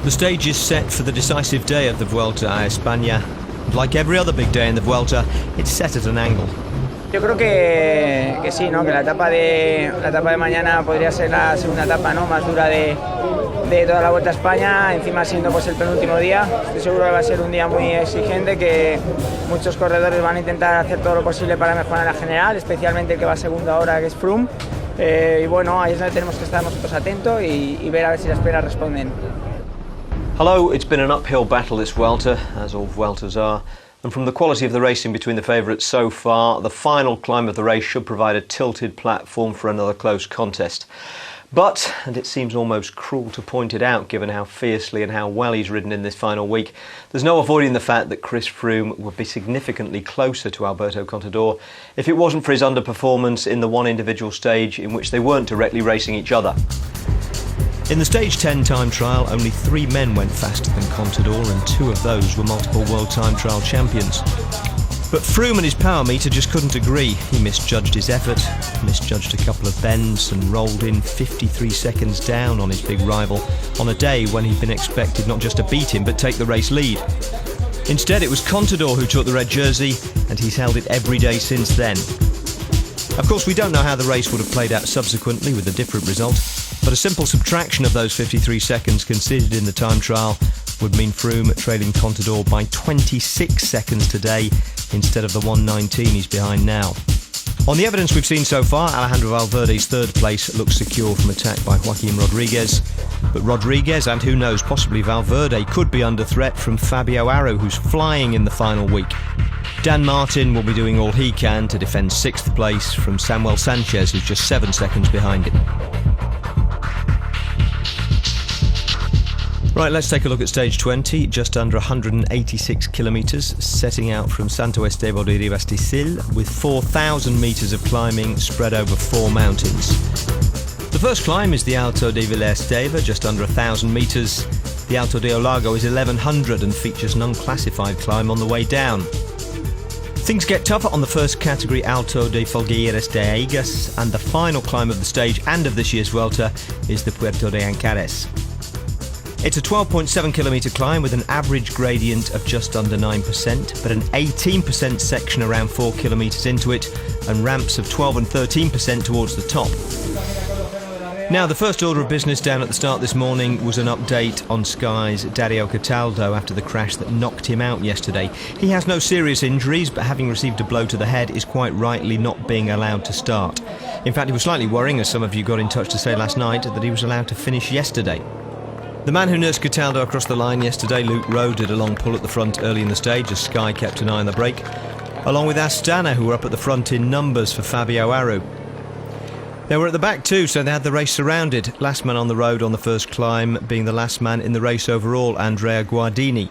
The stage is set for the decisive day of the Vuelta a España. Like every other big day in the Vuelta, it's set at an angle. Yo creo que sí, ¿no? Que la etapa de mañana podría ser la segunda etapa, ¿no? Más dura de toda la Vuelta a España, encima siendo pues el penúltimo día. Estoy seguro que va a ser un día muy exigente, que muchos corredores van a intentar hacer todo lo posible para mejorar la general, especialmente el que va segundo ahora, que es Froome. Y bueno, ahí es donde tenemos que estar nosotros atentos y ver a ver si las peras responden. Hello, it's been an uphill battle this Vuelta, as all Vueltas are. And from the quality of the racing between the favourites so far, the final climb of the race should provide a tilted platform for another close contest. But, and it seems almost cruel to point it out given how fiercely and how well he's ridden in this final week, there's no avoiding the fact that Chris Froome would be significantly closer to Alberto Contador if it wasn't for his underperformance in the one individual stage in which they weren't directly racing each other. In the Stage 10 time trial, only 3 men went faster than Contador, and 2 of those were multiple World Time Trial champions. But Froome and his power meter just couldn't agree. He misjudged his effort, misjudged a couple of bends, and rolled in 53 seconds down on his big rival on a day when he'd been expected not just to beat him but take the race lead. Instead, it was Contador who took the red jersey, and he's held it every day since then. Of course, we don't know how the race would have played out subsequently with a different result, but a simple subtraction of those 53 seconds conceded in the time trial would mean Froome trailing Contador by 26 seconds today instead of the 1:19 he's behind now. On the evidence we've seen so far, Alejandro Valverde's third place looks secure from attack by Joaquim Rodríguez. But Rodríguez, and who knows, possibly Valverde, could be under threat from Fabio Aru, who's flying in the final week. Dan Martin will be doing all he can to defend 6th place from Samuel Sanchez, who's just 7 seconds behind him. Right, let's take a look at stage 20, just under 186 kilometres, setting out from Santo Estevo de Riba with 4,000 metres of climbing spread over 4 mountains. The first climb is the Alto de Vila Esteva, just under 1,000 metres. The Alto de Olago is 1,100 and features an unclassified climb on the way down. Things get tougher on the first category, Alto de Folgueiras de Aigas, and the final climb of the stage and of this year's Vuelta is the Puerto de Ancares. It's a 12.7 kilometre climb with an average gradient of just under 9%, but an 18% section around 4 kilometres into it, and ramps of 12 and 13% towards the top. Now, the first order of business down at the start this morning was an update on Sky's Dario Cataldo after the crash that knocked him out yesterday. He has no serious injuries, but having received a blow to the head is quite rightly not being allowed to start. In fact, it was slightly worrying, as some of you got in touch to say last night, that he was allowed to finish yesterday. The man who nursed Cataldo across the line yesterday, Luke Rowe, did a long pull at the front early in the stage as Sky kept an eye on the brake, along with Astana, who were up at the front in numbers for Fabio Aru. They were at the back too, so they had the race surrounded. Last man on the road on the first climb being the last man in the race overall, Andrea Guardini.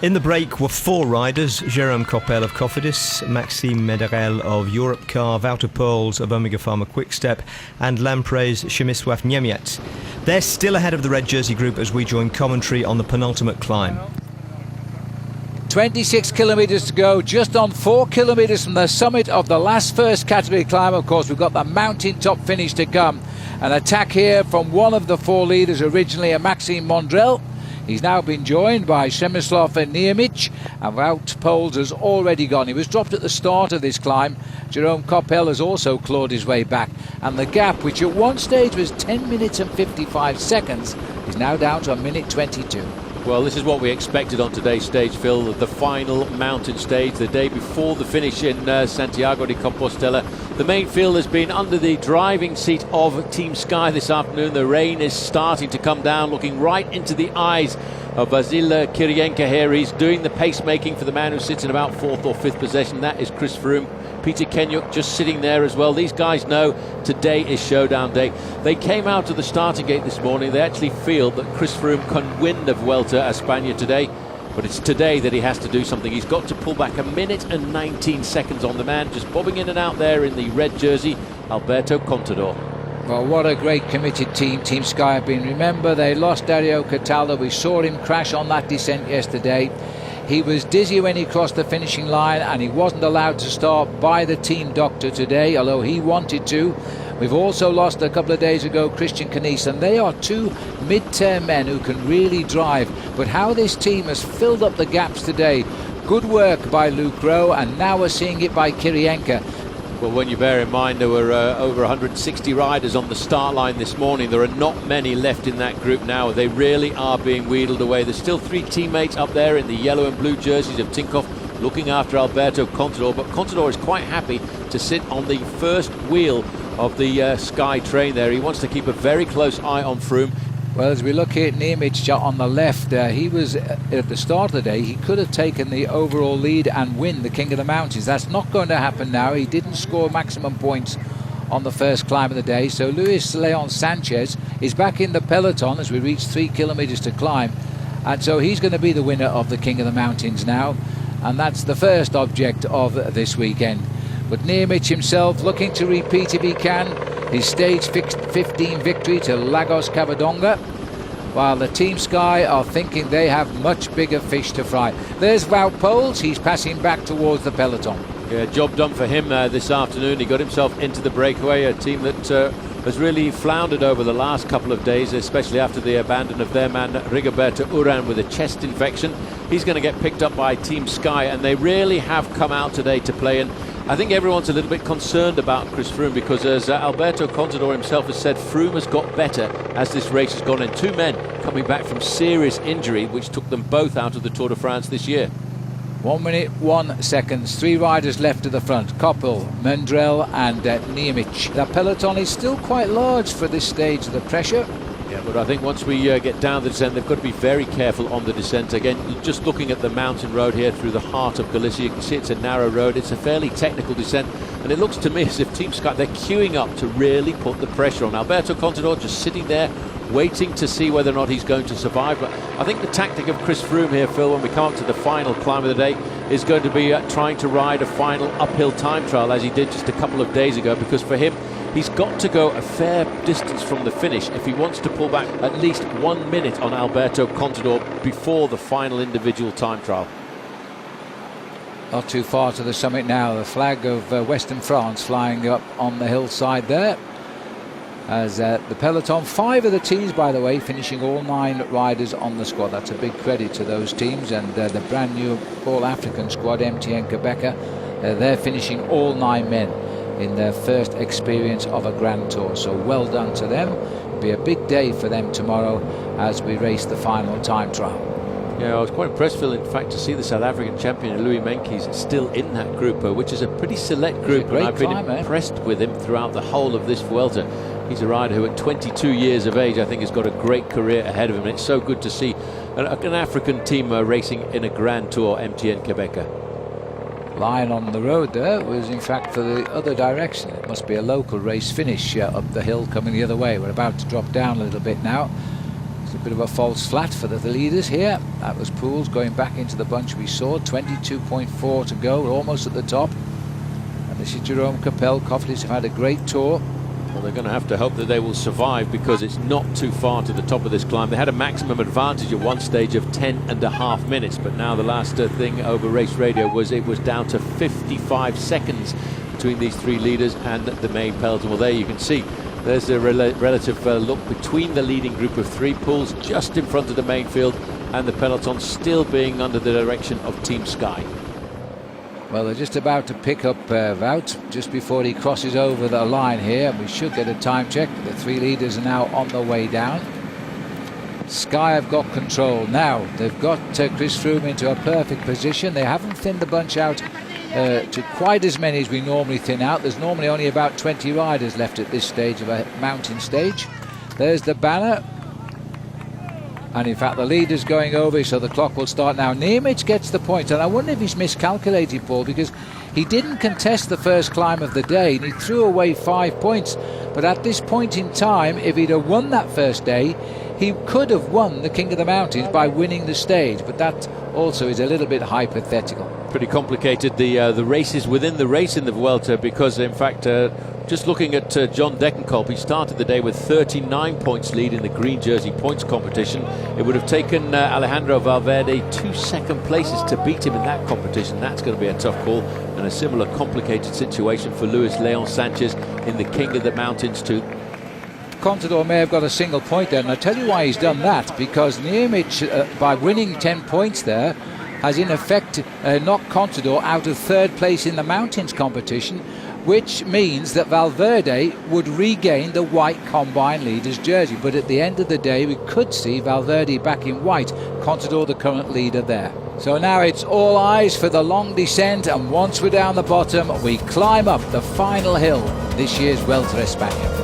In the break were 4 riders: Jérôme Coppel of Cofidis, Maxime Mederel of Europcar, Wouter Poels of Omega Pharma Quickstep, and Lampre's Przemysław Niemiec. They're still ahead of the red jersey group as we join commentary on the penultimate climb. 26 kilometres to go, just on 4 kilometres from the summit of the last first category climb. Of course, we've got the mountaintop finish to come. An attack here from one of the 4 leaders, originally a Maxime Mondrel. He's now been joined by Przemysław Niemiec, and Wout Poels has already gone. He was dropped at the start of this climb. Jérôme Coppel has also clawed his way back, and the gap, which at one stage was 10 minutes and 55 seconds, is now down to 1:22. Well, this is what we expected on today's stage, Phil, the final mountain stage, the day before the finish in Santiago de Compostela. The main field has been under the driving seat of Team Sky this afternoon. The rain is starting to come down, looking right into the eyes of Vasil Kirienka here. He's doing the pacemaking for the man who sits in about 4th or 5th position. That is Chris Froome. Peter Kenyuk just sitting there as well. These guys know today is showdown day. They came out of the starting gate this morning. They actually feel that Chris Froome can win the Vuelta a España today, but it's today that he has to do something. He's got to pull back 1:19 seconds on the man just bobbing in and out there in the red jersey, Alberto Contador. Well, what a great committed team Team Sky have been. Remember, they lost Dario Cataldo. We saw him crash on that descent yesterday. He was dizzy when he crossed the finishing line, and he wasn't allowed to start by the team doctor today, although he wanted to. We've also lost a couple of days ago Christian Canise, and they are two mid-term men who can really drive. But how this team has filled up the gaps today. Good work by Luke Rowe, and now we're seeing it by Kirienka. Well, when you bear in mind there were over 160 riders on the start line this morning, there are not many left in that group now. They really are being wheedled away. There's still 3 teammates up there in the yellow and blue jerseys of Tinkoff looking after Alberto Contador, but Contador is quite happy to sit on the first wheel of the Sky train there. He wants to keep a very close eye on Froome. Well, as we look here at Niemic on the left, he was at the start of the day, he could have taken the overall lead and win the King of the Mountains. That's not going to happen now. He didn't score maximum points on the first climb of the day. So Luis Leon Sanchez is back in the peloton as we reach 3 kilometres to climb. And so he's going to be the winner of the King of the Mountains now. And that's the first object of this weekend. But Niemic himself looking to repeat if he can his stage 15 victory to Lagos Cavadonga, while the Team Sky are thinking they have much bigger fish to fry. There's Wout Poels, he's passing back towards the peloton. Yeah, job done for him this afternoon. He got himself into the breakaway, a team that has really floundered over the last couple of days, especially after the abandon of their man Rigoberto Urán with a chest infection. He's going to get picked up by Team Sky, and they really have come out today to play. And I think everyone's a little bit concerned about Chris Froome, because as Alberto Contador himself has said, Froome has got better as this race has gone, and 2 men coming back from serious injury which took them both out of the Tour de France this year. 1 minute 1 seconds, 3 riders left to the front: Koppel, Mendrell and Niemic. The peloton is still quite large for this stage of the pressure. Yeah, but I think once we get down the descent, they've got to be very careful on the descent. Again, just looking at the mountain road here through the heart of Galicia, you can see it's a narrow road. It's a fairly technical descent, and it looks to me as if Team Sky, they're queuing up to really put the pressure on. Alberto Contador just sitting there waiting to see whether or not he's going to survive. But I think the tactic of Chris Froome here, Phil, when we come up to the final climb of the day, is going to be trying to ride a final uphill time trial as he did just a couple of days ago, because for him, he's got to go a fair distance from the finish if he wants to pull back at least 1 minute on Alberto Contador before the final individual time trial. Not too far to the summit now. The flag of Western France flying up on the hillside there. As the peloton, 5 of the teams, by the way, finishing all 9 riders on the squad. That's a big credit to those teams. And the brand new All-African squad, MTN Quebecer, they're finishing all 9 men in their first experience of a Grand Tour. So well done to them. It'll be a big day for them tomorrow as we race the final time trial. Yeah, I was quite impressed, Phil, in fact, to see the South African champion Louis Meintjes still in that group, which is a pretty select group, and I've been impressed with him throughout the whole of this Vuelta. He's a rider who at 22 years of age I think has got a great career ahead of him. It's so good to see an African team racing in a Grand Tour, MTN Quebecer. Line on the road there was in fact for the other direction. It must be a local race finish up the hill coming the other way. We're about to drop down a little bit now. It's a bit of a false flat for the leaders here. That was Poels going back into the bunch we saw. 22.4 to go. We're almost at the top. And this is Jerome Capel. Cofidis have had a great tour. Well, they're going to have to hope that they will survive, because it's not too far to the top of this climb. They had a maximum advantage at one stage of 10.5 minutes, but now the last thing over race radio was it was down to 55 seconds between these 3 leaders and the main peloton. Well, there you can see there's a relative look between the leading group of 3. Poels just in front of the main field, and the peloton still being under the direction of Team Sky. Well, they're just about to pick up Wout just before he crosses over the line here. We should get a time check. The 3 leaders are now on the way down. Sky have got control now. They've got Chris Froome into a perfect position. They haven't thinned the bunch out to quite as many as we normally thin out. There's normally only about 20 riders left at this stage of a mountain stage. There's the banner. And in fact, the leader's going over, so the clock will start now. Niemic gets the point, and I wonder if he's miscalculated, Paul, because he didn't contest the first climb of the day, and he threw away 5 points. But at this point in time, if he'd have won that first day, he could have won the King of the Mountains by winning the stage. But that also is a little bit hypothetical. Pretty complicated, the races within the race in the Vuelta, because in fact just looking at John Degenkolb, he started the day with 39 points lead in the green jersey points competition. It would have taken Alejandro Valverde 2 second places to beat him in that competition. That's going to be a tough call. and a similar complicated situation for Luis Leon Sanchez in the King of the Mountains too. Contador may have got a single point there, and I'll tell you why he's done that, because Niemic, by winning 10 points there, has in effect knocked Contador out of third place in the mountains competition, which means that Valverde would regain the white combine leader's jersey. But at the end of the day, we could see Valverde back in white, Contador the current leader there. So now it's all eyes for the long descent, and once we're down the bottom, we climb up the final hill, this year's Vuelta a España.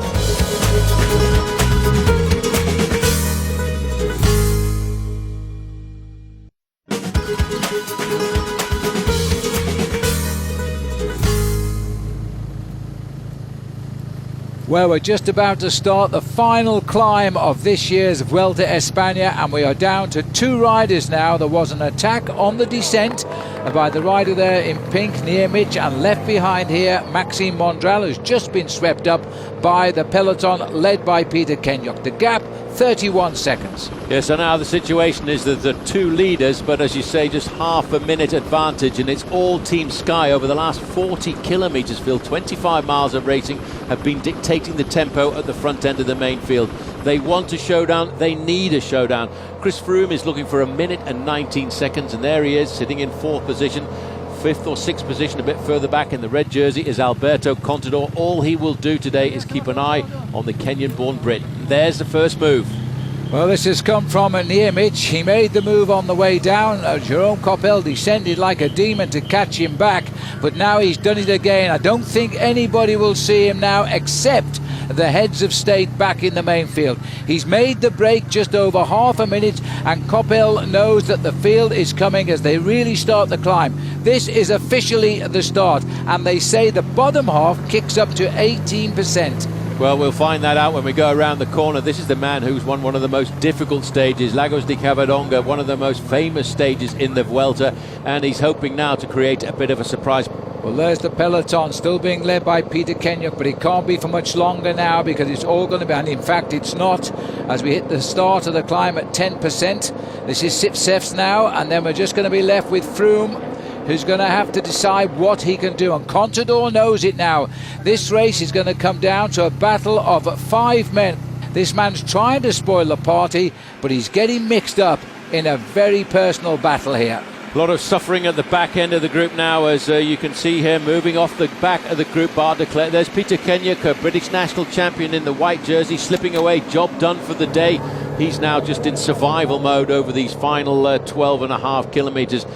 Well, we're just about to start the final climb of this year's Vuelta a España, and we are down to 2 riders now. There was an attack on the descent by the rider there in pink, Niemic, and left behind here, Maxime Mondral, who's just been swept up by the peloton led by Peter Kenyuk. The gap, 31 seconds. Yeah, so now the situation is that the 2 leaders, but as you say, just half a minute advantage, and it's all Team Sky over the last 40 kilometres, Phil. 25 miles of racing have been dictating the tempo at the front end of the main field. They want a showdown, they need a showdown. Chris Froome is looking for 1 minute and 19 seconds, and there he is, sitting in 4th position. 5th or 6th position a bit further back in the red jersey is Alberto Contador. All he will do today is keep an eye on the Kenyan-born Brit. There's the first move. Well, this has come from Niemic. He made the move on the way down. Jerome Coppel descended like a demon to catch him back, but now he's done it again. I don't think anybody will see him now except the heads of state back in the main field. He's made the break just over half a minute, and Coppel knows that the field is coming as they really start the climb. This is officially the start, and they say the bottom half kicks up to 18%. Well, we'll find that out when we go around the corner. This is the man who's won one of the most difficult stages, Lagos de Covadonga, one of the most famous stages in the Vuelta, and he's hoping now to create a bit of a surprise. Well, there's the peloton still being led by Peter Kenyuk, but it can't be for much longer now, because it's all going to be, and in fact it's not, as we hit the start of the climb at 10%. This is Sipsef's now, and then we're just going to be left with Froome, who's going to have to decide what he can do, and Contador knows it now. This race is going to come down to a battle of 5 men. This man's trying to spoil the party, but he's getting mixed up in a very personal battle here. A lot of suffering at the back end of the group now, as you can see here, moving off the back of the group bar declare. There's Peter Kenyuk, a British national champion in the white jersey, slipping away, job done for the day. He's now just in survival mode over these final 12.5 kilometres.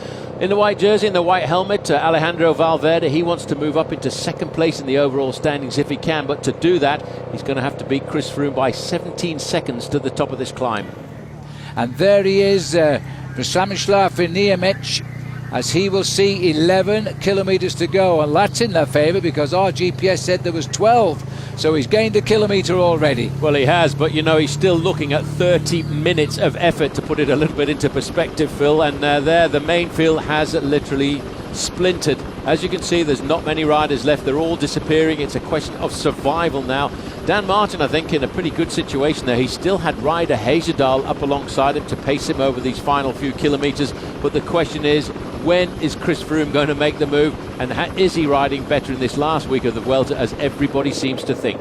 In the white jersey, in the white helmet, Alejandro Valverde, he wants to move up into 2nd place in the overall standings if he can, but to do that, he's going to have to beat Chris Froome by 17 seconds to the top of this climb. And there he is, Przemysław Niemiec, as he will see 11 kilometres to go, and that's in their favour because our GPS said there was 12, so he's gained a kilometre already. Well, he has, but you know, he's still looking at 30 minutes of effort, to put it a little bit into perspective, Phil, and there the main field has literally splintered. As you can see, there's not many riders left. They're all disappearing. It's a question of survival now. Dan Martin, I think, in a pretty good situation there. He still had rider Hezerdal up alongside him to pace him over these final few kilometres. But the question is, when is Chris Froome going to make the move? And is he riding better in this last week of the Vuelta, as everybody seems to think?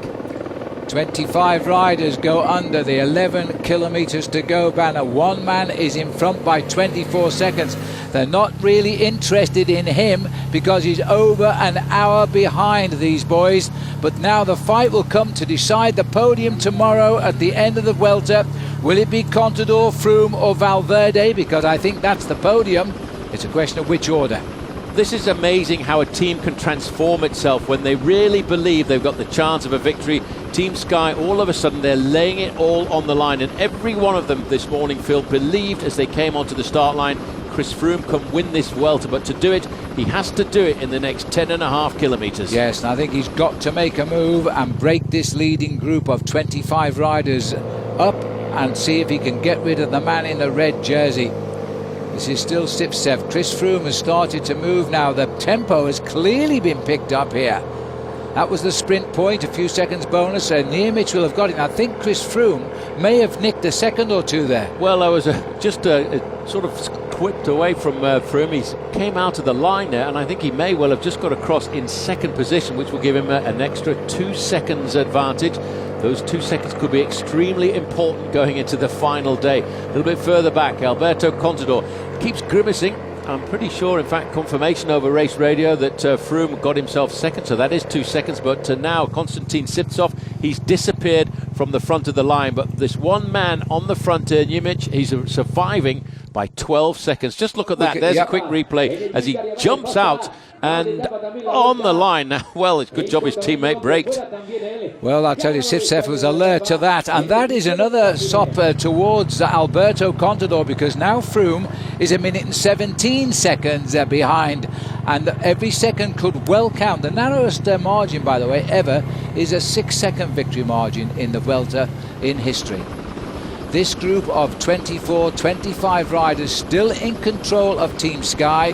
25 riders go under the 11 kilometres to go banner. One man is in front by 24 seconds. They're not really interested in him because he's over an hour behind these boys. But now the fight will come to decide the podium tomorrow at the end of the Vuelta. Will it be Contador, Froome or Valverde? Because I think that's the podium. It's a question of which order. This is amazing how a team can transform itself when they really believe they've got the chance of a victory. Team Sky, all of a sudden, they're laying it all on the line. And every one of them this morning, Phil, believed as they came onto the start line, Chris Froome can win this Vuelta. But to do it, he has to do it in the next 10.5 kilometres. Yes, and I think he's got to make a move and break this leading group of 25 riders up and see if he can get rid of the man in the red jersey. This is still Sipsev. Chris Froome has started to move now. The tempo has clearly been picked up here. That was the sprint point, a few seconds bonus, and Niemic will have got it. I think Chris Froome may have nicked a second or two there. Well, there was just a sort of whipped away from Froome. He came out of the line there, and I think he may well have just got across in second position, which will give him an extra 2 seconds advantage. Those 2 seconds could be extremely important going into the final day. A little bit further back, Alberto Contador keeps grimacing. I'm pretty sure, in fact, confirmation over race radio that Froome got himself second, so that is 2 seconds. But now Konstantin Sivtsov, he's disappeared from the front of the line. But this one man on the front here, Nimic, he's surviving by 12 seconds. Just look at that. There's a quick replay as he jumps out and on the line. Now, well, it's a good job his teammate braked. Well, I'll tell you, Sivtsov was alert to that. And that is another stop towards Alberto Contador, because now Froome is 1 minute and 17 seconds behind. And every second could well count. The narrowest margin, by the way, ever is a 6-second victory margin in the Vuelta in history. This group of 24, 25 riders still in control of Team Sky.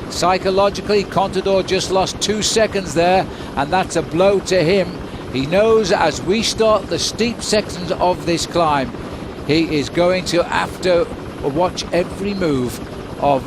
Psychologically, Contador just lost 2 seconds there, and that's a blow to him. He knows as we start the steep sections of this climb, he is going to have to watch every move of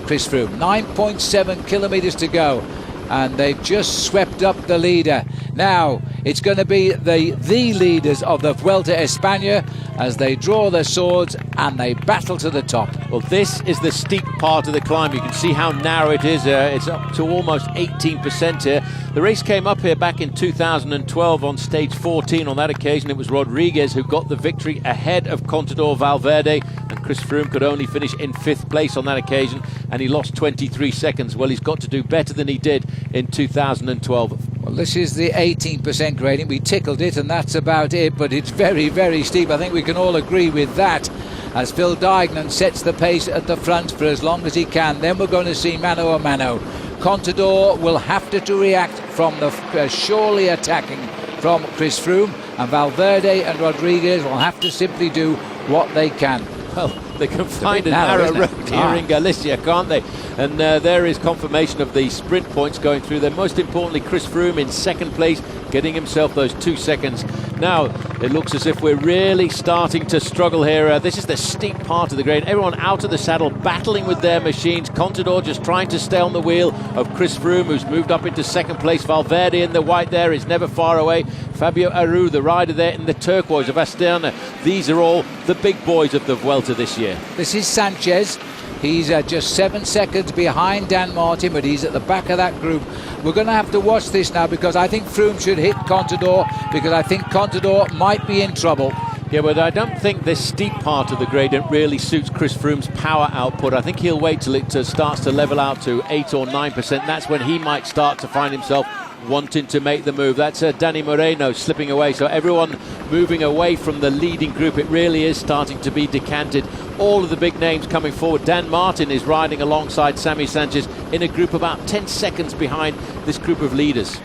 Chris Froome. 9.7 kilometres to go, and they've just swept up the leader. Now it's going to be the leaders of the Vuelta España as they draw their swords and they battle to the top. Well, this is the steep part of the climb. You can see how narrow it is. It's up to almost 18% here. The race came up here back in 2012 on stage 14. On that occasion, it was Rodríguez who got the victory ahead of Contador, Valverde, and Chris Froome could only finish in 5th place on that occasion, and he lost 23 seconds. Well, he's got to do better than he did in 2012. Well, this is the 18% grading. We tickled it, and that's about it, but it's very, very steep. I think we can all agree with that, as Phil Dignan sets the pace at the front for as long as he can. Then we're going to see mano a mano. Contador will have to react from the surely attacking from Chris Froome, and Valverde and Rodríguez will have to simply do what they can. Well, they can find a narrow road here in Galicia, can't they? And there is confirmation of the sprint points going through there. Most importantly, Chris Froome in 2nd place, getting himself those 2 seconds. Now, it looks as if we're really starting to struggle here. This is the steep part of the grade. Everyone out of the saddle, battling with their machines. Contador just trying to stay on the wheel of Chris Froome, who's moved up into 2nd place. Valverde in the white there is never far away. Fabio Aru, the rider there in the turquoise of Astana. These are all the big boys of the Vuelta this year. This is Sanchez. He's just 7 seconds behind Dan Martin, but he's at the back of that group. We're going to have to watch this now, because I think Froome should hit Contador, because I think Contador might be in trouble. Yeah, but I don't think this steep part of the gradient really suits Chris Froome's power output. I think he'll wait till it starts to level out to 8 or 9%. That's when he might start to find himself wanting to make the move. That's Danny Moreno slipping away. So everyone moving away from the leading group. It really is starting to be decanted. All of the big names coming forward. Dan Martin is riding alongside Sammy Sanchez in a group about 10 seconds behind this group of leaders.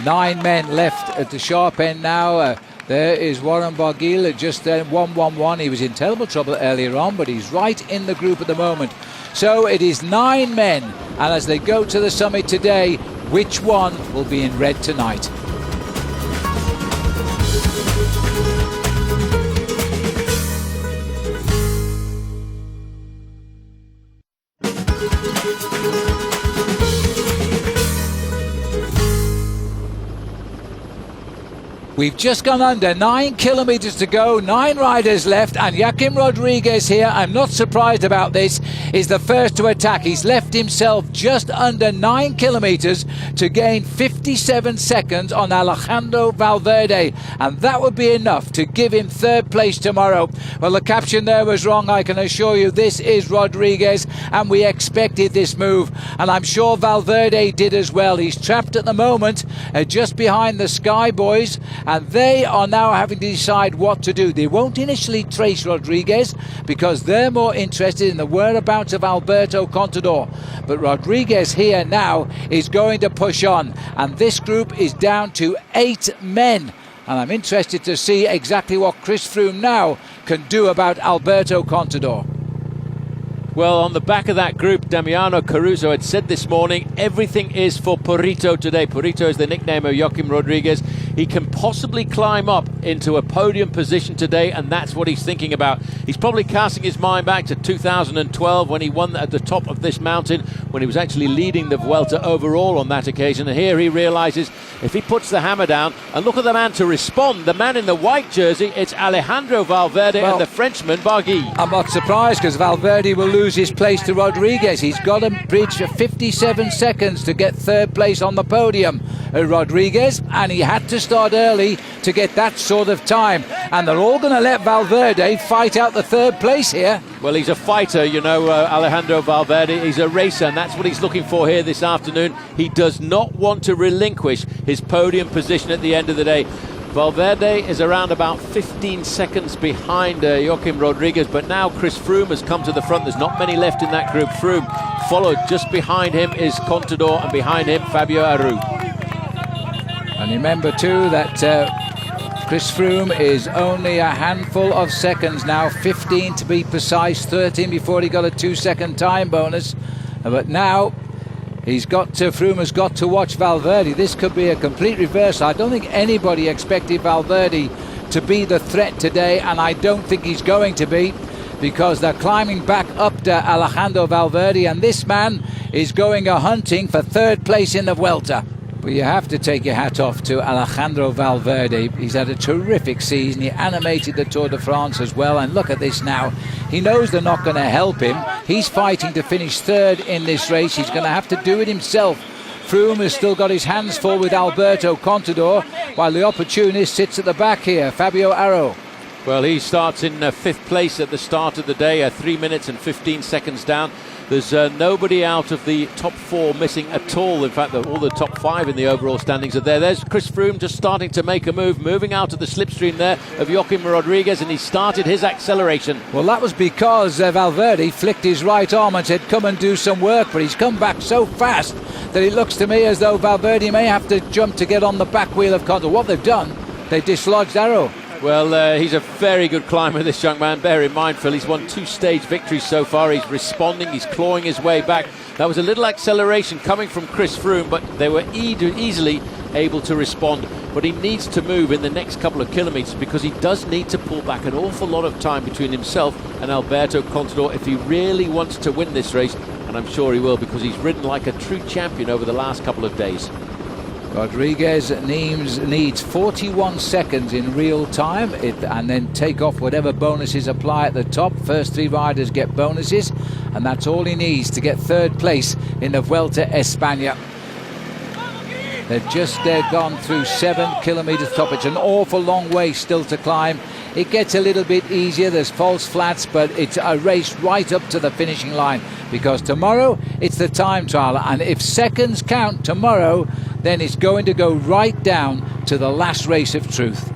9 men left at the sharp end now. There is Warren Barguil just then, 1-1-1. He was in terrible trouble earlier on, but he's right in the group at the moment. So it is 9 men, and as they go to the summit today, which one will be in red tonight? We've just gone under 9 kilometres to go, 9 riders left, and Joaquim Rodríguez here, I'm not surprised about this, is the first to attack. He's left himself just under 9 kilometres to gain 57 seconds on Alejandro Valverde, and that would be enough to give him 3rd place tomorrow. Well, the caption there was wrong, I can assure you. This is Rodríguez, and we expected this move, and I'm sure Valverde did as well. He's trapped at the moment just behind the Sky Boys, and they are now having to decide what to do. They won't initially trace Rodríguez because they're more interested in the whereabouts of Alberto Contador. But Rodríguez here now is going to push on, and this group is down to 8 men. And I'm interested to see exactly what Chris Froome now can do about Alberto Contador. Well, on the back of that group, Damiano Caruso had said this morning, everything is for Porrito today. Porrito is the nickname of Joaquim Rodríguez. he can possibly climb up into a podium position today, and that's what he's thinking about. He's probably casting his mind back to 2012 when he won at the top of this mountain, when he was actually leading the Vuelta overall on that occasion. And here he realizes if he puts the hammer down, and look at the man to respond, the man in the white jersey, it's Alejandro Valverde and the Frenchman Barguil. I'm not surprised, because Valverde will lose his place to Rodríguez. He's got a bridge for 57 seconds to get third place on the podium, Rodríguez, and he had to start early to get that sort of time. And they're all going to let Valverde fight out the third place here. Well, he's a fighter, you know, Alejandro Valverde. He's a racer, and that's what he's looking for here this afternoon. He does not want to relinquish his podium position at the end of the day. Valverde is around about 15 seconds behind Joaquim Rodríguez, but now Chris Froome has come to the front. There's not many left in that group. Froome followed. Just behind him is Contador, and behind him Fabio Aru. And remember too that Chris Froome is only a handful of seconds now, 15 to be precise, 13 before he got a 2-second time bonus. But now Froome has got to watch Valverde. This could be a complete reversal. I don't think anybody expected Valverde to be the threat today, and I don't think he's going to be, because they're climbing back up to Alejandro Valverde, and this man is going hunting for third place in the Vuelta. But you have to take your hat off to Alejandro Valverde. He's had a terrific season. He animated the Tour de France as well, and look at this now. He knows they're not going to help him. He's fighting to finish third in this race. He's going to have to do it himself. Froome has still got his hands full with Alberto Contador, while the opportunist sits at the back here, Fabio Aru. Well, he starts in 5th place at the start of the day, 3 minutes and 15 seconds down. There's nobody out of the top 4 missing at all. In fact, all the top 5 in the overall standings are there. There's Chris Froome just starting to make a move, moving out of the slipstream there of Joaquim Rodríguez, and he started his acceleration. Well, that was because Valverde flicked his right arm and said, come and do some work, but he's come back so fast that it looks to me as though Valverde may have to jump to get on the back wheel of Contador. What they've done, they dislodged Aru. Well, he's a very good climber, this young man. Bear in mind, Phil, he's won 2 stage victories so far. He's responding, he's clawing his way back. That was a little acceleration coming from Chris Froome, but they were easily able to respond. But he needs to move in the next couple of kilometres, because he does need to pull back an awful lot of time between himself and Alberto Contador if he really wants to win this race. And I'm sure he will, because he's ridden like a true champion over the last couple of days. Rodríguez needs 41 seconds in real time and then take off whatever bonuses apply at the top. First 3 riders get bonuses, and that's all he needs to get third place in the Vuelta España. They've just gone through 7 kilometres top. It's an awful long way still to climb. It gets a little bit easier. There's false flats, but it's a race right up to the finishing line, because tomorrow it's the time trial, and if seconds count tomorrow, then it's going to go right down to the last race of truth.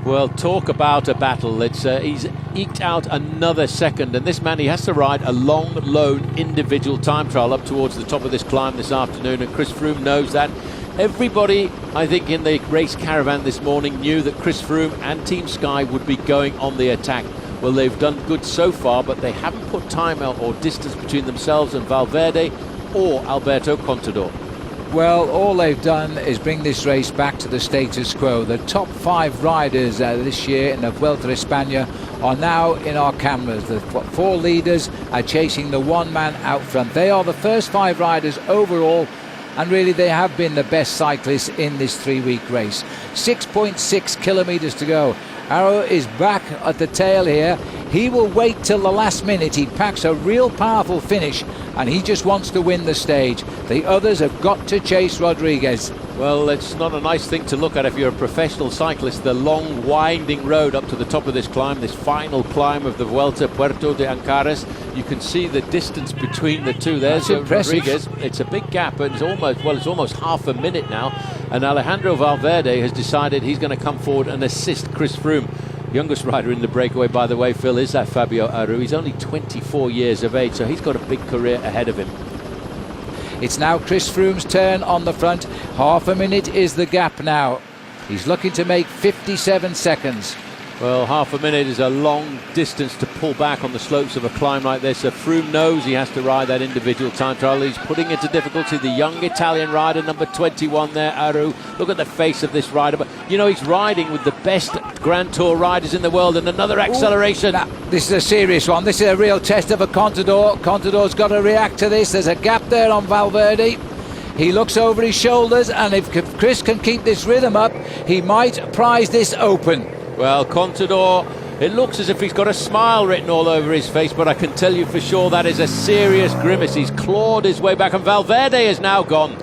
Well, talk about a battle. He's eked out another second, and this man, he has to ride a long, lone individual time trial up towards the top of this climb this afternoon, and Chris Froome knows that. Everybody, I think, in the race caravan this morning knew that Chris Froome and Team Sky would be going on the attack. Well, they've done good so far, but they haven't put time out or distance between themselves and Valverde or Alberto Contador. Well, all they've done is bring this race back to the status quo. The top 5 riders this year in the Vuelta España are now in our cameras. The 4 leaders are chasing the one man out front. They are the first 5 riders overall, and really they have been the best cyclists in this 3-week race. 6.6 kilometres to go. Aru is back at the tail here. He will wait till the last minute. He packs a real powerful finish, and he just wants to win the stage. The others have got to chase Rodríguez. Well, it's not a nice thing to look at if you're a professional cyclist, the long, winding road up to the top of this climb, this final climb of the Vuelta, Puerto de Ancares. You can see the distance between the two. There's Rodríguez. It's a big gap, and it's almost half a minute now. And Alejandro Valverde has decided he's going to come forward and assist Chris Froome. Youngest rider in the breakaway, by the way, Phil, is that Fabio Aru. He's only 24 years of age, so he's got a big career ahead of him. It's now Chris Froome's turn on the front. Half a minute is the gap now. He's looking to make 57 seconds. Well, half a minute is a long distance to pull back on the slopes of a climb like this. Froome knows he has to ride that individual time trial. He's putting into difficulty the young Italian rider, number 21 there, Aru. Look at the face of this rider. But, you know, he's riding with the best Grand Tour riders in the world, and another acceleration. This is a serious one. This is a real test of a Contador. Contador's got to react to this. There's a gap there on Valverde. He looks over his shoulders, and if Chris can keep this rhythm up, he might prize this open. Well, Contador, it looks as if he's got a smile written all over his face, but I can tell you for sure that is a serious grimace. He's clawed his way back, and Valverde is now gone.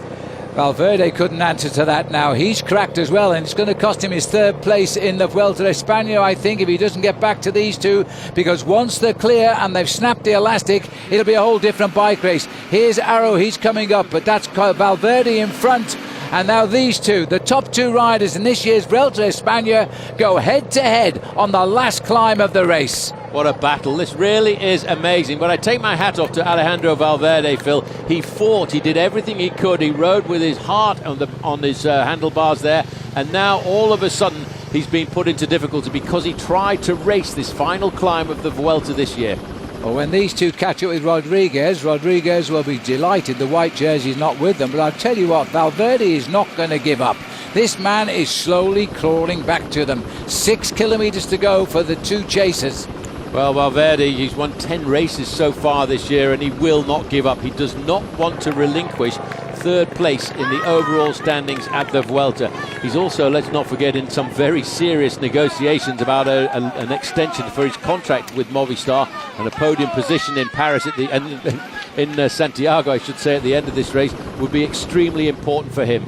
Valverde couldn't answer to that now. He's cracked as well, and it's going to cost him his third place in the Vuelta a España, I think, if he doesn't get back to these two, because once they're clear and they've snapped the elastic, it'll be a whole different bike race. Here's Arrow, he's coming up, but that's Valverde in front. And now these two, the top two riders in this year's Vuelta a España, go head-to-head on the last climb of the race. What a battle. This really is amazing. But I take my hat off to Alejandro Valverde, Phil. He fought. He did everything he could. He rode with his heart on his handlebars there. And now, all of a sudden, he's been put into difficulty because he tried to race this final climb of the Vuelta this year. Well, when these two catch up with Rodríguez, Rodríguez will be delighted the white jersey's not with them. But I'll tell you what, Valverde is not going to give up. This man is slowly crawling back to them. 6 kilometres to go for the two chasers. Well, Valverde, he's won 10 races so far this year, and he will not give up. He does not want to relinquish third place in the overall standings at the Vuelta. He's also, let's not forget, in some very serious negotiations about an extension for his contract with Movistar, and a podium position in Paris at the in Santiago, I should say, at the end of this race would be extremely important for him.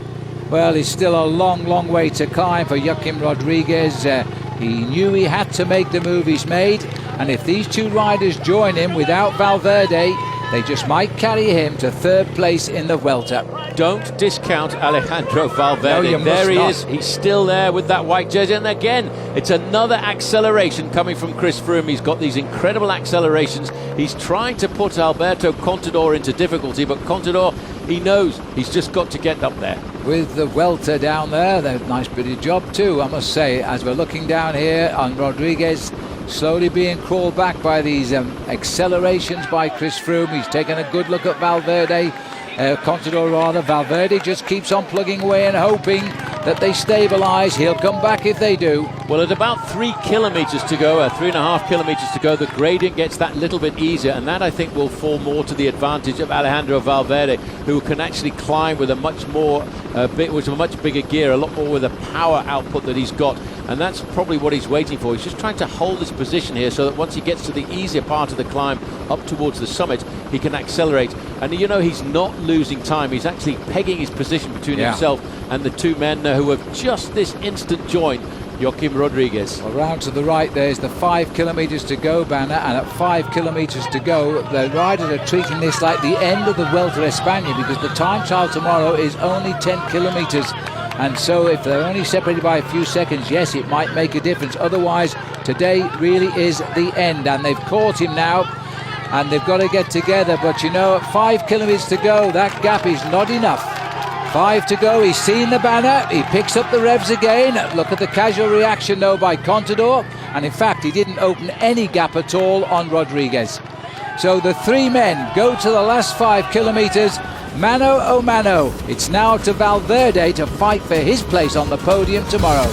Well, it's still a long, long way to climb for Joaquim Rodríguez. He knew he had to make the move he's made, and if these two riders join him without Valverde, they just might carry him to third place in the Vuelta. Don't discount Alejandro Valverde. No, there he is. He's still there with that white jersey. And again, it's another acceleration coming from Chris Froome. He's got these incredible accelerations. He's trying to put Alberto Contador into difficulty, but Contador, he knows he's just got to get up there. With the Vuelta down there, they've nice bit of job too, I must say, as we're looking down here on Rodríguez, slowly being crawled back by these accelerations by Chris Froome. He's taken a good look at Valverde, Contador rather. Valverde just keeps on plugging away and hoping that they stabilise. He'll come back if they do. Well, at about 3 kilometres to go, 3.5 kilometres to go, the gradient gets that little bit easier, and that I think will fall more to the advantage of Alejandro Valverde, who can actually climb with a much more, with a much bigger gear, a lot more with the power output that he's got. And that's probably what he's waiting for. He's just trying to hold his position here so that once he gets to the easier part of the climb up towards the summit, he can accelerate. And you know, he's not losing time. He's actually pegging his position between himself and the two men who have just this instant joined Joaquim Rodríguez. Well, round to the right there's the 5 kilometres to go banner, and at 5 kilometres to go the riders are treating this like the end of the Vuelta a España, because the time trial tomorrow is only 10 kilometres. And so if they're only separated by a few seconds, yes, it might make a difference. Otherwise, today really is the end. And they've caught him now, and they've got to get together. But you know, at 5 kilometres to go, that gap is not enough. 5 to go, he's seen the banner, he picks up the revs again. Look at the casual reaction though by Contador. And in fact, he didn't open any gap at all on Rodríguez. So the three men go to the last 5 kilometres. Mano a mano. It's now to Valverde to fight for his place on the podium tomorrow.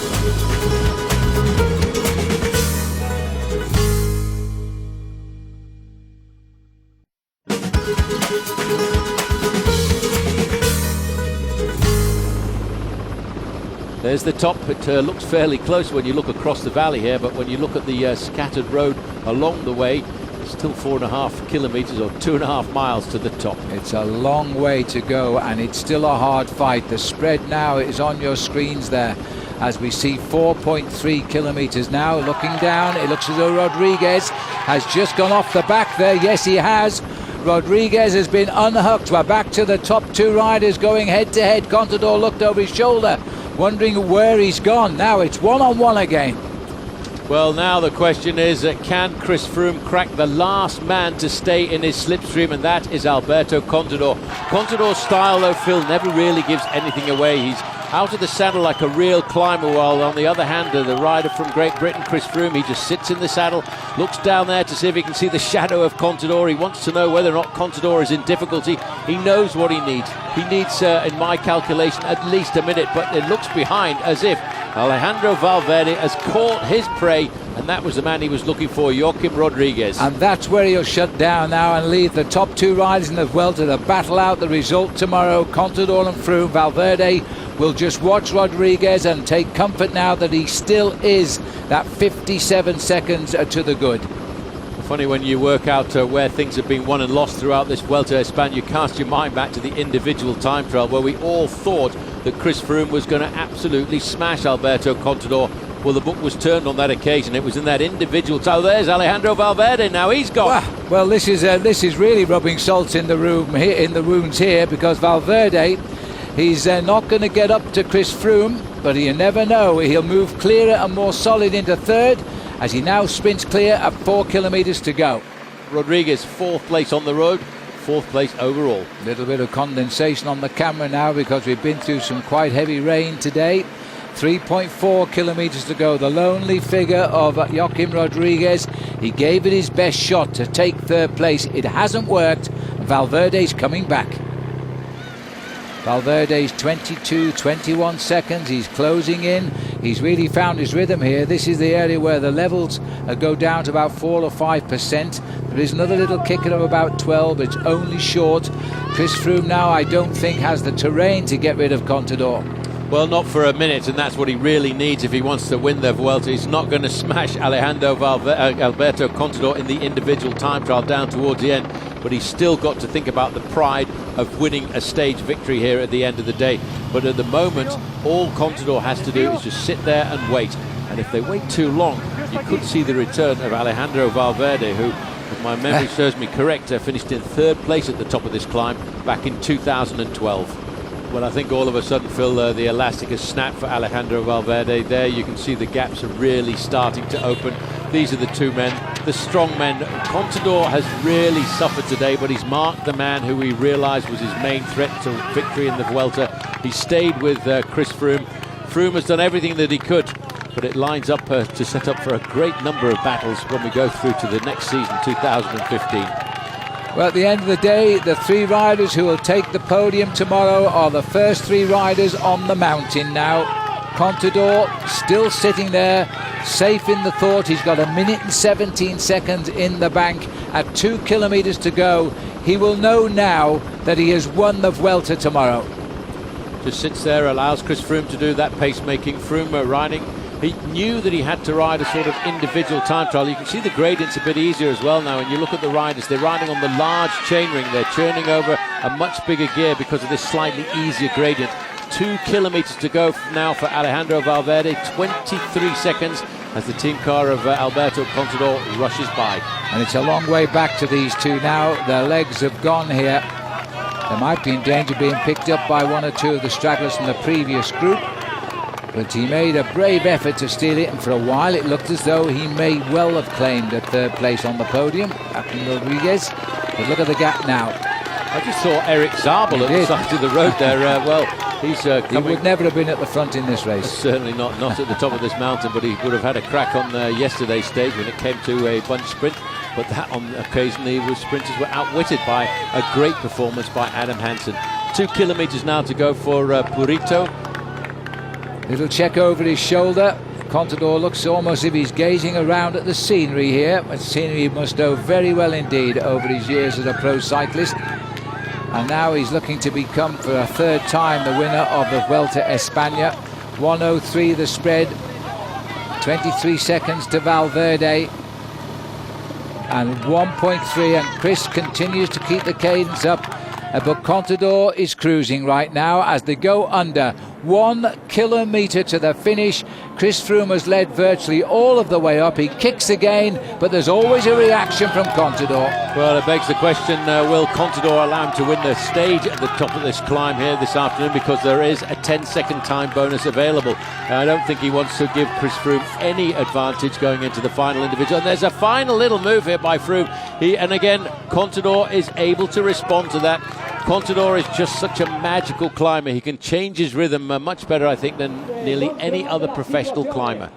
There's the top. It looks fairly close when you look across the valley here, but when you look at the scattered road along the way, still 4.5 kilometres or 2.5 miles to the top. It's a long way to go, and it's still a hard fight. The spread now is on your screens there as we see 4.3 kilometres now. Looking down, it looks as though Rodríguez has just gone off the back there. Yes, he has. Rodríguez has been unhooked. We're back to the top two riders going head to head. Contador looked over his shoulder, wondering where he's gone. Now it's one-on-one again. Well, now the question is, can Chris Froome crack the last man to stay in his slipstream, and that is Alberto Contador. Contador's style, though, Phil, never really gives anything away. He's out of the saddle like a real climber, while on the other hand, the rider from Great Britain, Chris Froome, he just sits in the saddle, looks down there to see if he can see the shadow of Contador. He wants to know whether or not Contador is in difficulty. He knows what he needs. He needs, in my calculation, at least a minute, but it looks behind as if Alejandro Valverde has caught his prey, and that was the man he was looking for, Joaquim Rodríguez. And that's where he'll shut down now and leave the top two riders in the Vuelta to battle out the result tomorrow. Contador and Froome. Valverde will just watch Rodríguez and take comfort now that he still is that 57 seconds to the good. Funny when you work out where things have been won and lost throughout this Vuelta a España, you cast your mind back to the individual time trial where we all thought that Chris Froome was going to absolutely smash Alberto Contador. Well, the book was turned on that occasion. It was in that individual time. There's Alejandro Valverde. Now he's gone. Well, this is really rubbing salt in the wounds here, because Valverde, he's not going to get up to Chris Froome, but you never know. He'll move clearer and more solid into third as he now sprints clear at 4 kilometres to go. Rodríguez, fourth place on the road, fourth place overall. Little bit of condensation on the camera now because we've been through some quite heavy rain today. 3.4 kilometres to go. The lonely figure of Joaquim Rodríguez. He gave it his best shot to take third place. It hasn't worked. Valverde's coming back. Valverde's 21 seconds. He's closing in. He's really found his rhythm here. This is the area where the levels go down to about 4 or 5%. There is another little kicker of about 12. It's only short. Chris Froome now, I don't think, has the terrain to get rid of Contador. Well, not for a minute, and that's what he really needs if he wants to win the Vuelta. He's not going to smash Alberto Contador in the individual time trial down towards the end, but he's still got to think about the pride of winning a stage victory here at the end of the day. But at the moment, all Contador has to do is just sit there and wait. And if they wait too long, you could see the return of Alejandro Valverde, who, if my memory serves me correct, finished in third place at the top of this climb back in 2012. Well, I think all of a sudden, Phil, the elastic has snapped for Alejandro Valverde. There you can see the gaps are really starting to open. These are the two men, the strong men. Contador has really suffered today, but he's marked the man who he realised was his main threat to victory in the Vuelta. He stayed with Chris Froome. Froome has done everything that he could, but it lines up to set up for a great number of battles when we go through to the next season, 2015. Well, at the end of the day, the three riders who will take the podium tomorrow are the first three riders on the mountain now. Contador still sitting there, safe in the thought. He's got 1 minute and 17 seconds in the bank at 2 kilometres to go. He will know now that he has won the Vuelta tomorrow. Just sits there, allows Chris Froome to do that pacemaking. Froome riding. He knew that he had to ride a sort of individual time trial. You can see the gradients a bit easier as well now. When you look at the riders, they're riding on the large chainring. They're churning over a much bigger gear because of this slightly easier gradient. 2 kilometres to go now for Alejandro Valverde. 23 seconds as the team car of Alberto Contador rushes by. And it's a long way back to these two now. Their legs have gone here. They might be in danger of being picked up by one or two of the stragglers from the previous group. But he made a brave effort to steal it, and for a while it looked as though he may well have claimed a third place on the podium, Joaquim Rodríguez. But look at the gap now. I just saw Eric Zabel at the side of the road there. Well, he's he would never have been at the front in this race. Certainly not at the top of this mountain, but he would have had a crack on yesterday's stage when it came to a bunch sprint. But that on occasion, the sprinters were outwitted by a great performance by Adam Hansen. 2 kilometres now to go for Puerto. Little check over his shoulder. Contador looks almost as if he's gazing around at the scenery here. A scenery he must know very well indeed over his years as a pro cyclist. And now he's looking to become, for a third time, the winner of the Vuelta España. 1:03 the spread. 23 seconds to Valverde. And 1.3, and Chris continues to keep the cadence up. But Contador is cruising right now as they go under 1 kilometre to the finish. Chris Froome has led virtually all of the way up. He kicks again, but there's always a reaction from Contador. Well, it begs the question, will Contador allow him to win the stage at the top of this climb here this afternoon, because there is a 10-second time bonus available. I don't think he wants to give Chris Froome any advantage going into the final individual. And there's a final little move here by Froome. And again, Contador is able to respond to that. Contador is just such a magical climber. He can change his rhythm much better, I think, than nearly any other professional climber.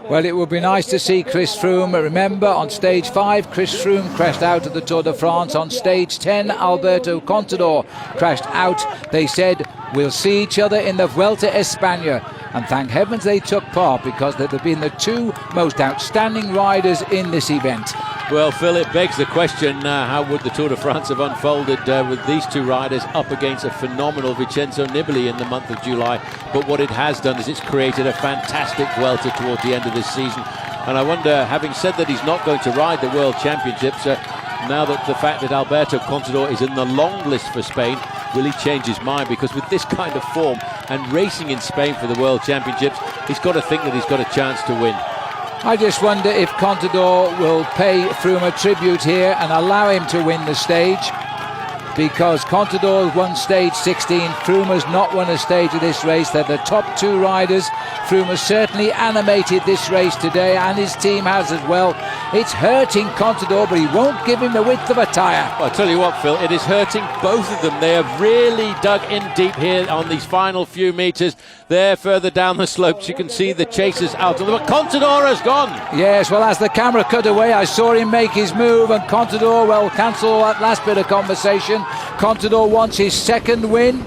Well, it would be nice to see Chris Froome. Remember, on stage 5, Chris Froome crashed out of the Tour de France. On stage 10, Alberto Contador crashed out. They said, we'll see each other in the Vuelta España. And thank heavens they took part, because they've been the two most outstanding riders in this event. Well, Phil, it begs the question, how would the Tour de France have unfolded with these two riders up against a phenomenal Vincenzo Nibali in the month of July? But what it has done is it's created a fantastic Vuelta towards the end of this season. And I wonder, having said that he's not going to ride the World Championships, now that the fact that Alberto Contador is in the long list for Spain, will he change his mind? Because with this kind of form and racing in Spain for the World Championships, he's got to think that he's got a chance to win. I just wonder if Contador will pay Froome a tribute here and allow him to win the stage, because Contador won stage 16. Froome has not won a stage of this race. They're the top two riders. Froome has certainly animated this race today, and his team has as well. It's hurting Contador, but he won't give him the width of a tyre. Well, I'll tell you what, Phil, it is hurting both of them. They have really dug in deep here on these final few metres. There, further down the slopes, you can see the chasers out of them. But Contador has gone. Yes, well, as the camera cut away, I saw him make his move, and Contador, well, cancel that last bit of conversation. Contador wants his second win.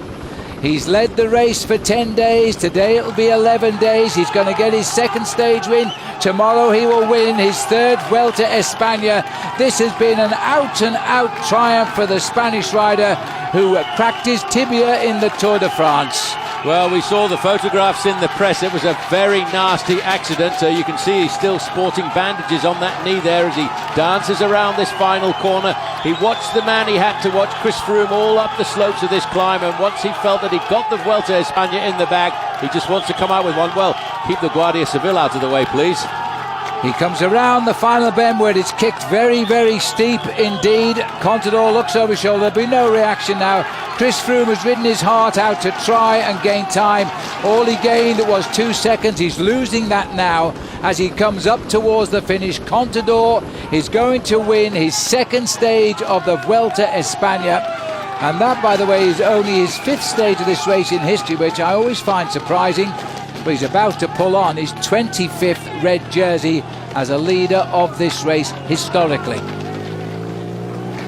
He's led the race for 10 days. Today it'll be 11 days. He's going to get his second stage win. Tomorrow he will win his third Vuelta España. This has been an out-and-out triumph for the Spanish rider who cracked his tibia in the Tour de France. Well, we saw the photographs in the press. It was a very nasty accident. You can see he's still sporting bandages on that knee there as he dances around this final corner. He watched the man he had to watch, Chris Froome, all up the slopes of this climb, and once he felt that he got the Vuelta España in the bag, he just wants to come out with one. Well, keep the Guardia Civil out of the way, please. He comes around the final bend where it's kicked very, very steep indeed. Contador looks over his shoulder. There'll be no reaction now. Chris Froome has ridden his heart out to try and gain time. All he gained was 2 seconds. He's losing that now as he comes up towards the finish. Contador is going to win his second stage of the Vuelta España. And that, by the way, is only his fifth stage of this race in history, which I always find surprising. But he's about to pull on his 25th red jersey as a leader of this race historically.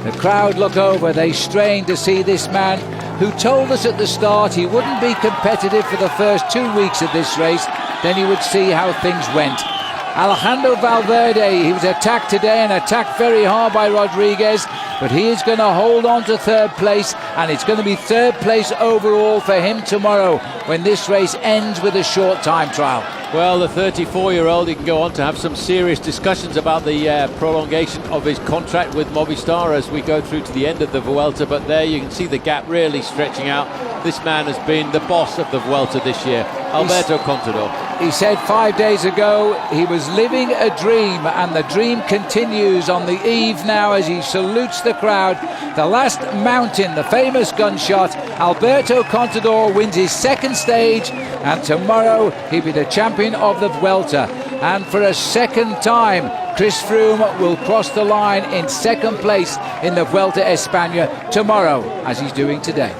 The crowd look over, they strain to see this man who told us at the start he wouldn't be competitive for the first 2 weeks of this race, then he would see how things went. Alejandro Valverde, he was attacked today and attacked very hard by Rodríguez, but he is going to hold on to third place, and it's going to be third place overall for him tomorrow when this race ends with a short time trial. Well, the 34-year-old, he can go on to have some serious discussions about the prolongation of his contract with Movistar as we go through to the end of the Vuelta, but there you can see the gap really stretching out. This man has been the boss of the Vuelta this year, Alberto Contador. He said 5 days ago he was living a dream, and the dream continues on the eve now as he salutes the crowd. The last mountain, the famous gunshot. Alberto Contador wins his second stage, and tomorrow he'll be the champion of the Vuelta. And for a second time, Chris Froome will cross the line in second place in the Vuelta España tomorrow, as he's doing today.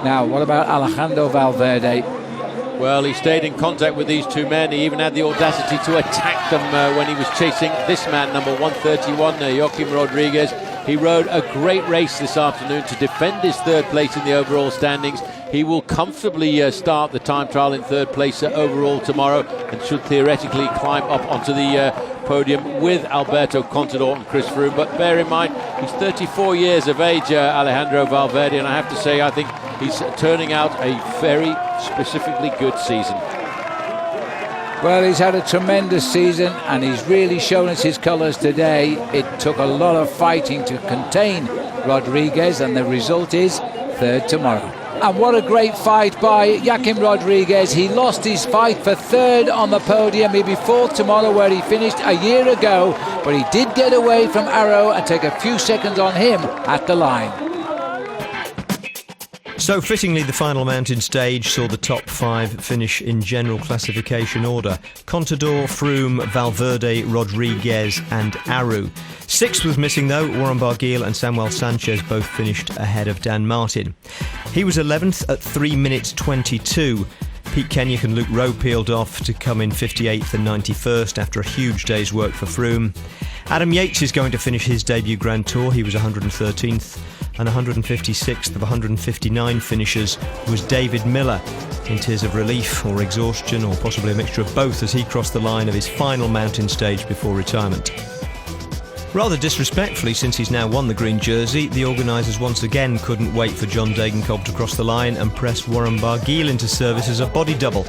Now, what about Alejandro Valverde? Well, he stayed in contact with these two men. He even had the audacity to attack them when he was chasing this man, number 131, Joaquim Rodríguez. He rode a great race this afternoon to defend his third place in the overall standings. He will comfortably start the time trial in third place overall tomorrow, and should theoretically climb up onto the podium with Alberto Contador and Chris Froome. But bear in mind, he's 34 years of age, Alejandro Valverde, and I have to say, I think he's turning out a very specifically good season. Well, he's had a tremendous season, and he's really shown us his colours today. It took a lot of fighting to contain Rodríguez, and the result is third tomorrow. And what a great fight by Joaquim Rodríguez. He lost his fight for third on the podium. He'll be fourth tomorrow, where he finished a year ago, but he did get away from Arrow and take a few seconds on him at the line. So fittingly, the final mountain stage saw the top 5 finish in general classification order. Contador, Froome, Valverde, Rodríguez and Aru. 6th was missing though. Warren Barguil and Samuel Sanchez both finished ahead of Dan Martin. He was 11th at 3 minutes 22. Pete Kenyon and Luke Rowe peeled off to come in 58th and 91st after a huge day's work for Froome. Adam Yates is going to finish his debut Grand Tour. He was 113th, and 156th of 159 finishers was David Miller, in tears of relief or exhaustion or possibly a mixture of both as he crossed the line of his final mountain stage before retirement. Rather disrespectfully, since he's now won the green jersey, the organisers once again couldn't wait for John Degenkolb to cross the line and press Warren Barguil into service as a body double.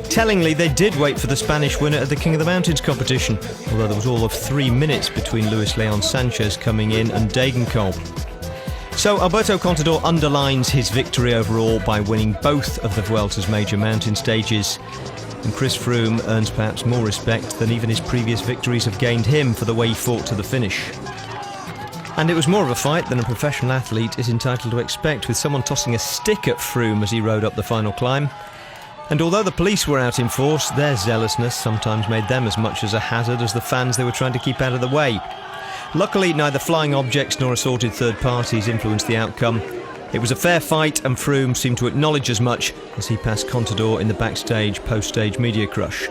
Tellingly, they did wait for the Spanish winner at the King of the Mountains competition, although there was all of 3 minutes between Luis Leon Sanchez coming in and Degenkolb. So Alberto Contador underlines his victory overall by winning both of the Vuelta's major mountain stages. And Chris Froome earns perhaps more respect than even his previous victories have gained him for the way he fought to the finish. And it was more of a fight than a professional athlete is entitled to expect, with someone tossing a stick at Froome as he rode up the final climb. And although the police were out in force, their zealousness sometimes made them as much as a hazard as the fans they were trying to keep out of the way. Luckily, neither flying objects nor assorted third parties influenced the outcome. It was a fair fight, and Froome seemed to acknowledge as much as he passed Contador in the backstage post-stage media crush.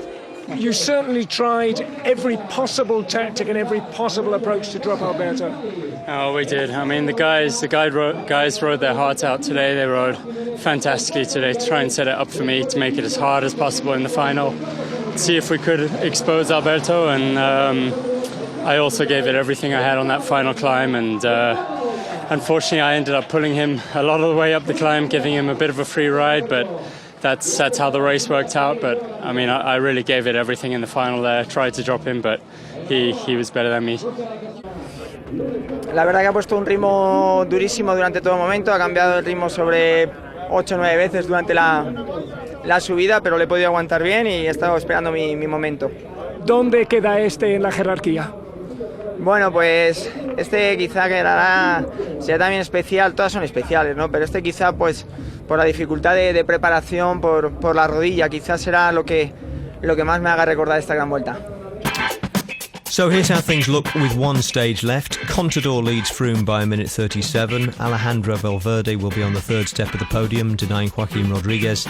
You certainly tried every possible tactic and every possible approach to drop Alberto. Oh, we did. I mean, the guys rode their hearts out today. They rode fantastically today to try and set it up for me to make it as hard as possible in the final. See if we could expose Alberto, and I also gave it everything I had on that final climb, and unfortunately I ended up pulling him a lot of the way up the climb, giving him a bit of a free ride, but that's how the race worked out. But I mean, I really gave it everything in the final there. Tried to drop him, but he was better than me. La verdad que ha puesto un ritmo durísimo durante todo el momento, ha cambiado el ritmo sobre 8 o 9 veces durante la subida, pero le he podido aguantar bien y he estado esperando mi momento. ¿Dónde queda este en la jerarquía? Bueno, pues este quizá será también especial, todas son especiales, ¿no? Pero este quizá, pues por la dificultad de preparación, por la rodilla, quizás será lo que más me haga recordar esta gran vuelta. So here's how things look with one stage left. Contador leads Froome by 1:37. Alejandro Valverde will be on the third step of the podium, denying Joaquim Rodríguez.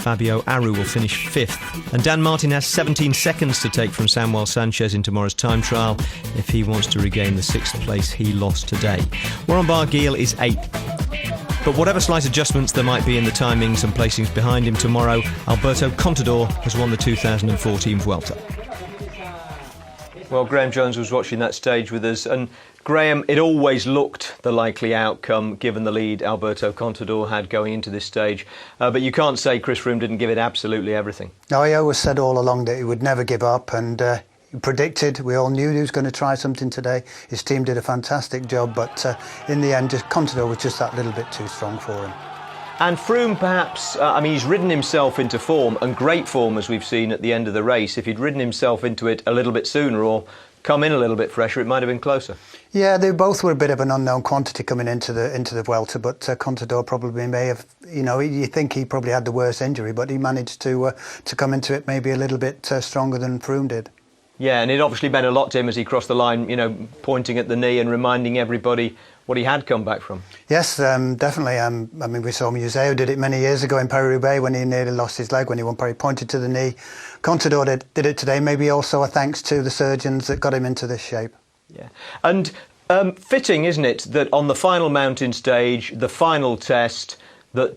Fabio Aru will finish 5th. And Dan Martin has 17 seconds to take from Samuel Sanchez in tomorrow's time trial if he wants to regain the 6th place he lost today. Warren Barguil is 8th. But whatever slight adjustments there might be in the timings and placings behind him tomorrow, Alberto Contador has won the 2014 Vuelta. Well, Graham Jones was watching that stage with us, and Graham, it always looked the likely outcome given the lead Alberto Contador had going into this stage, but you can't say Chris Froome didn't give it absolutely everything. No, he always said all along that he would never give up, and he predicted, we all knew he was going to try something today. His team did a fantastic job, but in the end, Contador was just that little bit too strong for him. And Froome perhaps, he's ridden himself into form, and great form as we've seen at the end of the race. If he'd ridden himself into it a little bit sooner or come in a little bit fresher, it might have been closer. Yeah, they both were a bit of an unknown quantity coming into the Vuelta, but Contador probably may have, you think he probably had the worst injury, but he managed to come into it maybe a little bit stronger than Froome did. Yeah, and it obviously meant a lot to him as he crossed the line, pointing at the knee and reminding everybody what he had come back from. Yes, definitely. I mean, we saw Museo did it many years ago in Paris-Roubaix when he nearly lost his leg, when he won Paris, pointed to the knee. Contador did it today, maybe also a thanks to the surgeons that got him into this shape. Yeah, and fitting, isn't it, that on the final mountain stage, the final test, that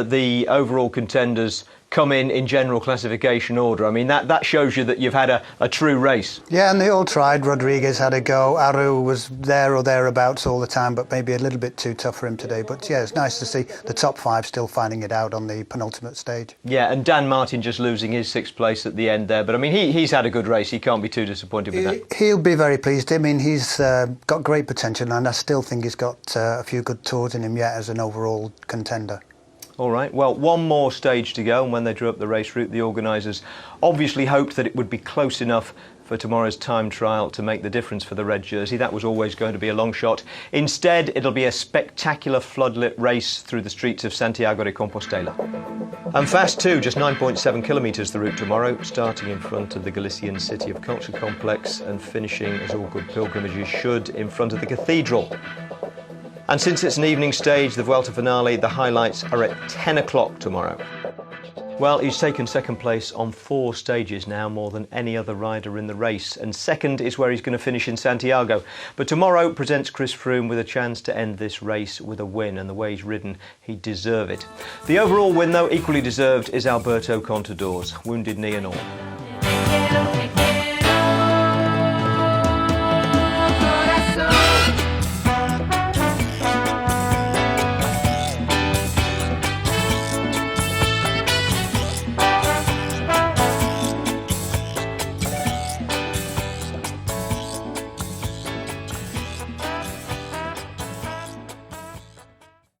the overall contenders come in general classification order. I mean, that shows you that you've had a true race. Yeah, and they all tried. Rodríguez had a go. Aru was there or thereabouts all the time, but maybe a little bit too tough for him today. But yeah, it's nice to see the top 5 still finding it out on the penultimate stage. Yeah, and Dan Martin just losing his 6th place at the end there. But I mean, he's had a good race. He can't be too disappointed with that. He'll be very pleased. I mean, he's got great potential, and I still think he's got a few good tours in him yet as an overall contender. All right, well, one more stage to go, and when they drew up the race route, the organisers obviously hoped that it would be close enough for for tomorrow's time trial to make the difference for the red jersey. That was always going to be a long shot. Instead, it'll be a spectacular floodlit race through the streets of Santiago de Compostela. And fast too, just 9.7 kilometres the route tomorrow, starting in front of the Galician City of Culture Complex and finishing, as all good pilgrimages should, in front of the cathedral. And since it's an evening stage, the Vuelta finale, the highlights are at 10 o'clock tomorrow. Well, he's taken second place on 4 stages now, more than any other rider in the race. And second is where he's going to finish in Santiago. But tomorrow presents Chris Froome with a chance to end this race with a win. And the way he's ridden, he'd deserve it. The overall win, though, equally deserved, is Alberto Contador's, wounded knee and all.